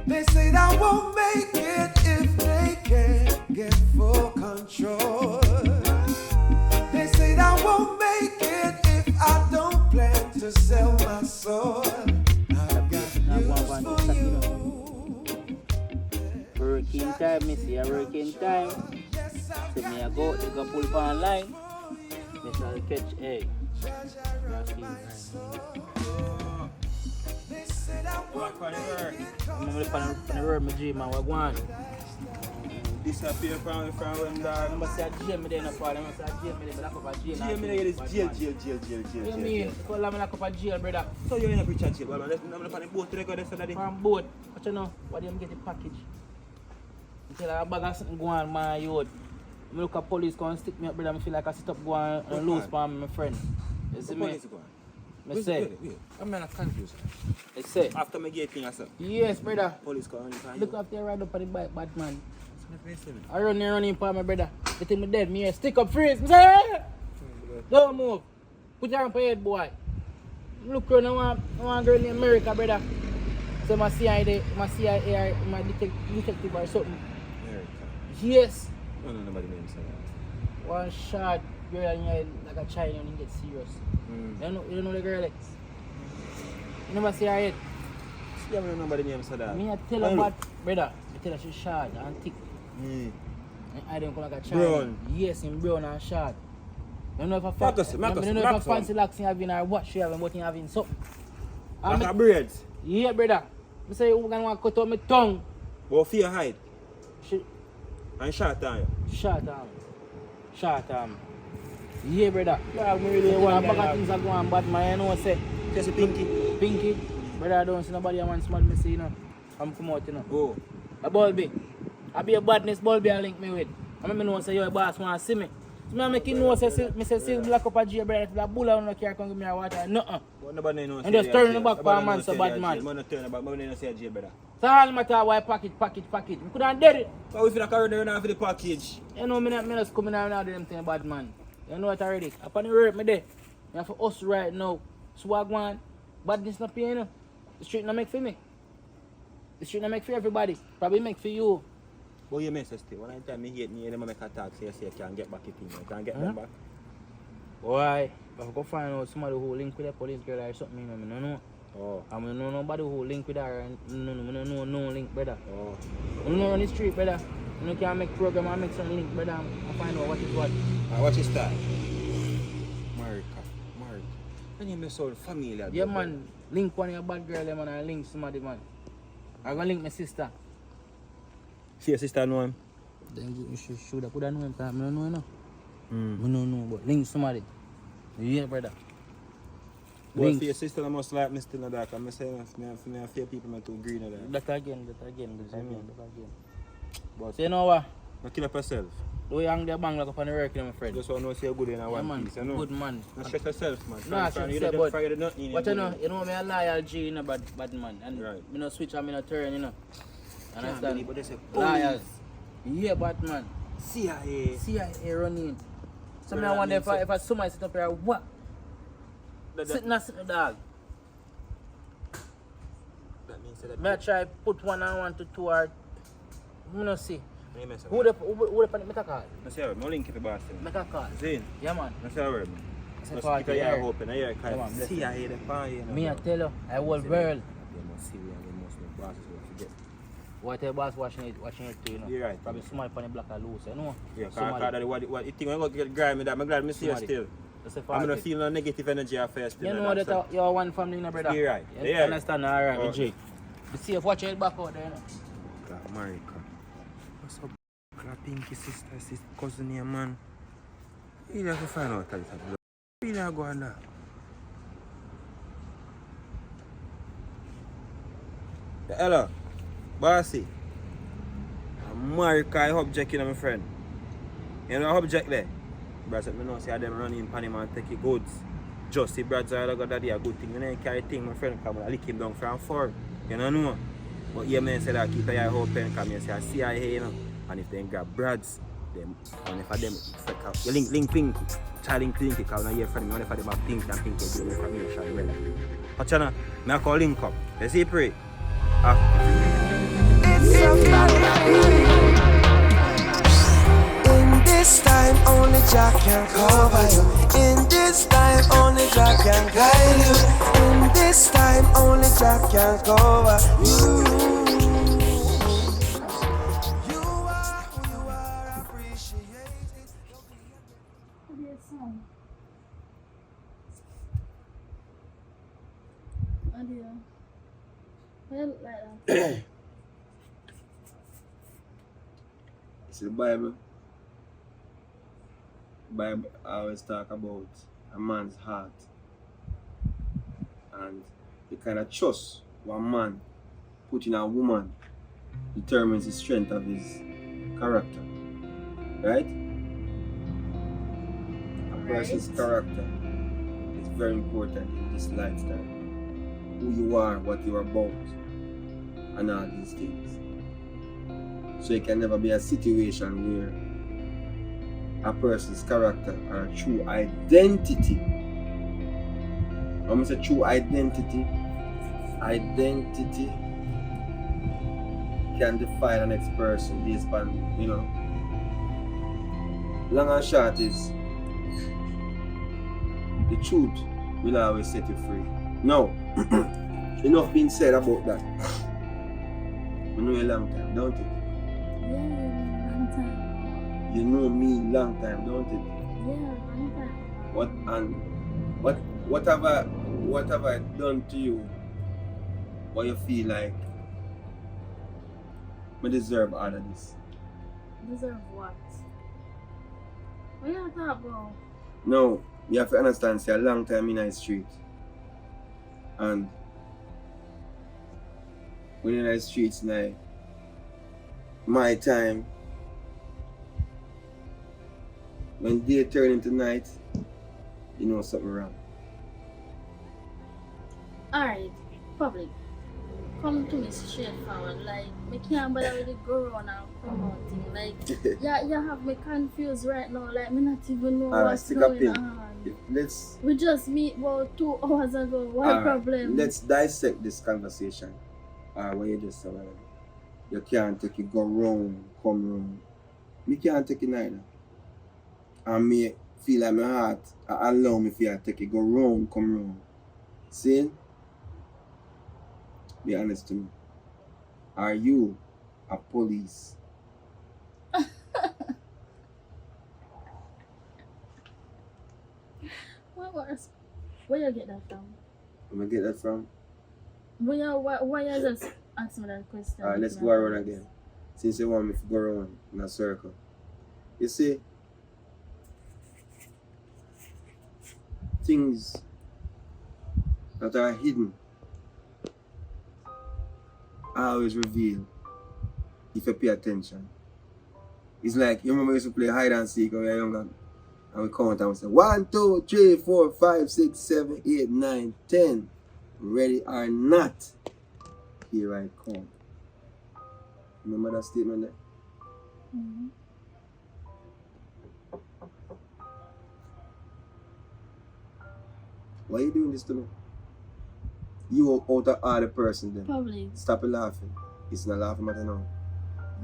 They say I won't make it if they can't get full control. They say I won't make it if I don't plan to sell my soul. I've got news for you. Working time, me see a working time. So me I go, they go pull on line. Me shall catch egg. I'm on the road, my dream, man, what go on? Disappear from when that. I must say a jail me there, no problem. I must say a jail me there, but I come jail. Jail, me there, this jail. What do you mean? Call me like a jail, brother. So you're in a preacher jail, man. I'm on the boat to record this Saturday. From boat. What you know? What do you get the package? Until I bag of something go on my yard. I look at police come and stick me up, brother. I feel like I sit up go on and lose for my friend. You see me? I say. I'm not confused. I say. After me get thing, I said. Yes, brother. Police come and Look after you ride up on the bike, bad man. I running for my brother. You think me dead? Me here, stick up freeze. Me say, don't move. Put your hand on your head, boy. Look around, I want a girl in America, brother. So my CIA, my detective or something. America. Yes. No, nobody names that. One shot girl and you like a child and you get serious. You don't know the girl ex. You never see her yet. Yeah, but nobody names that. Me I tell her about brother. I tell her she's short and thick. And I don't come like a child. Brown. Yes, in brown and short. I don't know if I Marcus, fancy locks in having or what she having, but in having something. Like a braids. Yeah, brother. I say you gonna want to cut out my tongue. But for your height. She And short time. short arm. Short arm. Yeah, brother. Yeah, me really want a bag of things are going bad, man. You know what I say? Just a pinky. Pinky. Brother, I don't see nobody want smart me see, you know. I'm come out, you know. Oh. A Bulby. I be a badness Bulby I link me with. I mean, know say your boss want to see me. So I make you know say me say see black up a J brother. If the bull on no care come give me a water. Nuh-uh. But nobody knows. And just turn the back for a man so bad man. Man not turn the back, but nobody say jail, brother. So all matter why packet. We could have did it. But we feel like already run off for the package. You know me just coming out and do them thing bad man. You know it already. Upon the work me there. You have for us right now. So I go on. Badness not pay, you know. The street not make for me. The street not make for everybody. Probably make for you. But you mess still. One time me hate me, them make a talk, say you can't get back your thing. You can't get them back. Why? If I go find out somebody who link with a police girl or something, I don't know. Oh. I don't know nobody who link with her and no link, brother. Oh. I don't know on the street, brother. You can make program and make some link, brother. I find out what is what. Watch his style. Marika. When you mess out familiar. Yeah, man. Link one of your bad girl, man, and link somebody, man. I'm gonna link my sister. See your sister know him? Then you should have put that know him, because I don't know, you know. I don't know, but link somebody. Yeah, brother. But Link. for your sister, I must like me still in that. I'm saying, I fear people are too green in that. That again. But So you know what? don't kill up yourself. Do you hang the bang like up on the work, my friend? Just want to know say you're good in a Yeah, one man. piece, you know? Good man. Don't stress yourself, man. Nah, Friend, stress you yourself, don't but- forget nothing. But you know me a loyal G, you know, bad man. And Right. me no switch and me no turn, you know. Can't Understand? believe, but they say Loyal. police, Yeah, Batman. CIA. CIA running. So me Well, I wonder I mean, if I somebody sit up here, what? That Sitting dog. means that. Me I try put 1 and 1 to 2 or me no see. You mess up. Who the make a call? I say, no link if you boss them. Make a call. Zane, Yeah, man. I say, man. Say Just party keep your here. eye open. I hear Yeah, man, bless CIA, the fire, you know. Me I tell you, I will Say, world. They must see we and they must make bosses what to get. What the boss watching it too, you know. You're right. Probably somebody on the block are loose, you know. Yeah, because Somebody. what you think I'm going to get grimy that, I'm glad I see you Somebody. still. That's a I'm party. going to feel no negative energy at first. You know that you're one family, you know, brother. You're right. You Yeah. understand? Alright, Oh. Jake. Be safe, watch your head back out there, you know. Marika. What's up? Pinky sister, cousin here, man. You have to find out that it's a blood. You have to go on that. Hello, bossy. Marika object, you know, my friend. You know object there? Brad said, I know see them running in Panama and take your goods. Just see Brad said, I got that a good thing. When I carry thing, my friend come and lick him down from 4. You know? But yeah, man said that keep your eye open, come and say I see I you know. And if they grab Brad's, them and if them you link pink, child link because now your friend, and if them have pink and pink you do information well. But you know, I call link up. Let's see pray. In this time, only Jah can cover you. In this time, only Jah can guide you. In this time, only Jah can cover you. You are who you are, appreciate it. What is song? Audio. Why you look like that? It's the Bible. The Bible always talk about a man's heart and the kind of trust one man put in a woman determines the strength of his character. Right? A person's character is very important in this lifestyle. Who you are, what you're about, and all these things. So it can never be a situation where a person's character or a true identity I'm say true identity can define the next person based on, long and short is the truth will always set you free. Now, enough being said about that. I know you a long time, don't it? Yeah, long time. You know me long time, don't it? Yeah, long time. What have I done to you? What you feel like I deserve all of this? Deserve what? What you talking about? No, you have to understand, say a long time in the street. And when you're in the streets now, my time, when day turn into night, you know something wrong. Alright, public. Come to me straightforward. Like, me can't bother with the go around and promoting. Like, you have me confused right now. Like, me not even know Alright, what's stick a going pin. on. Let's We just meet about 2 hours ago. What problem? let's dissect this conversation. What you just said. You can't take it, go round, come round. Me can't take it neither. And me feel like my heart allow me to take it, go round, come round. See? Be honest to me. Are you a police? Where you get that from? Where I get that from? Why you just ask me that question? Alright, let's go around again. Since you want me to go around in a circle. You see? Things that are hidden I always reveal if you pay attention. It's like, you remember we used to play hide and seek when we were younger? And we count and we say 1, 2, 3, 4, 5, 6, 7, 8, 9, 10. Ready or not, here I come. Remember that statement there? Mm-hmm. Why are you doing this to me? You out of all the person then. Probably. Stop laughing. It's not laughing matter now.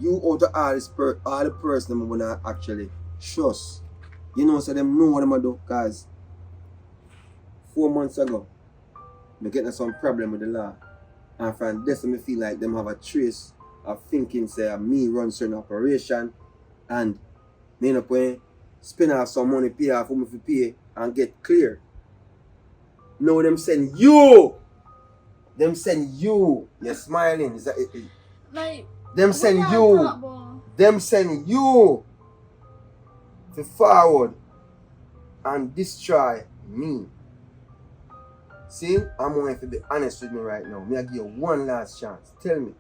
You out of all the person them wanna actually trust. You know, so them know what them do, cause 4 months ago, me getting some problem with the law. And from this me feel like them have a trace of thinking say me run certain operation and me end up when spend off some money, pay off for me to pay and get clear. No, them send you. Them send you. You're smiling. Is that it? Like, Them send you. Them send you to forward and destroy me. See, I'm going to be honest with me right now. Me I give you one last chance. Tell me,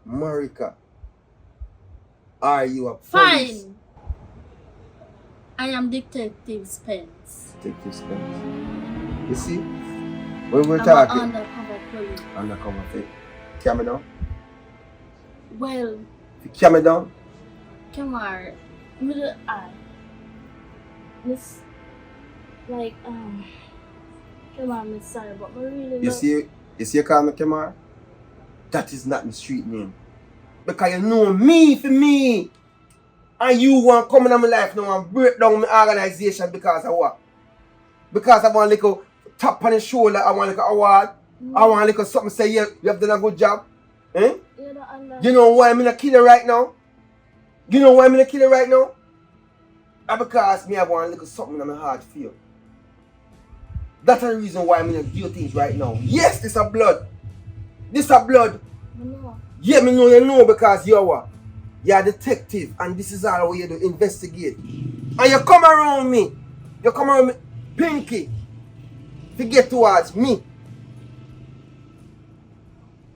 Marika, are you a police? fine. I am Detective Spence. Detective Spence. You see, when we're I'm talking an undercover police. undercover thing. Camera down. Well, Camera down. come on, middle eye. Miss, like, come on, Miss sorry, but we really You see you call me Kemar? That is not my street name. Because you know me for me. And you want to come in my life now and break down my organization because of what? Because I want a little tap on the shoulder, I want a little award. I want a little something say you have done a good job. Eh? You know why I'm in a killer right now? You know why I'm in a killer right now? And because me I want a little something in my heart for you. That's the reason why I'm in a do things right now. Yes, this a blood. This a blood. No. Yeah, me know you know because you're what? You're a detective and this is all you do, investigate. And you come around me. You come around me, Pinky, to get towards me.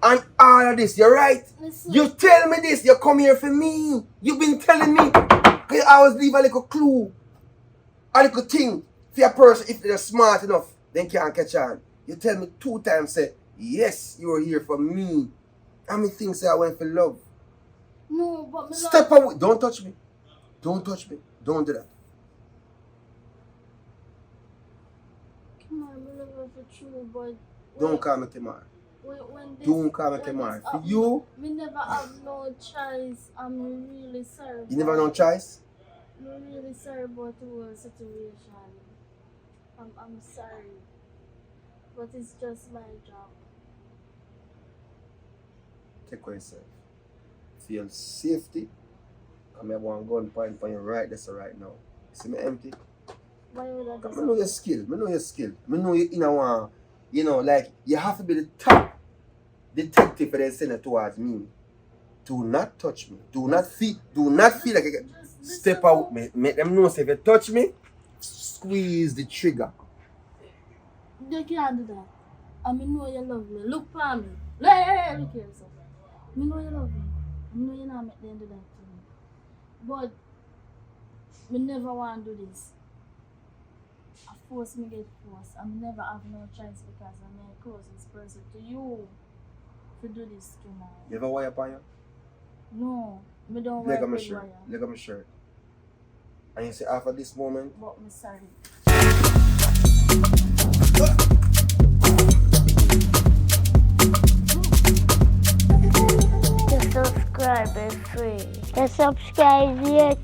And all of this, you're right? Listen. You tell me this, you come here for me. You've been telling me. Because you always leave a little clue. A little thing for a person, if they're smart enough, then can't catch on. You tell me 2 times, say, yes, you're here for me. How many things say I went for love? No, but me Step away. Don't touch me. Don't touch me. Don't do that. Come on, me love struggle for true, but Don't call me Timar. when this, Don't call me when Timar. this For happen, you, me never have no choice. I'm really sorry. you never no choice. I'm really sorry about the whole situation. I'm sorry, but it's just my job. Take care of yourself. Feel safety. Come here, one gun point for you right there, so right now. You see me empty? Why would I do I know your skill. I know your skill. I know you in a one. You know, like you have to be the top detective for them sending towards me. Do not touch me. Do not feel like you can step out. Make them know say if you touch me, squeeze the trigger. You can't do that. I know you love me. Look for me. Hey, look here, so. I know you love me. I know you not make them do that to me. But me never want to do this. I force me get forced. I never have no choice because I'm a closest person to you to do this to me. You ever wire upon you? No, me don't Leg work on my with shirt. wire. Leg on my shirt. And you say after this moment, But me sorry. The subscribe is free. The subscribe yet.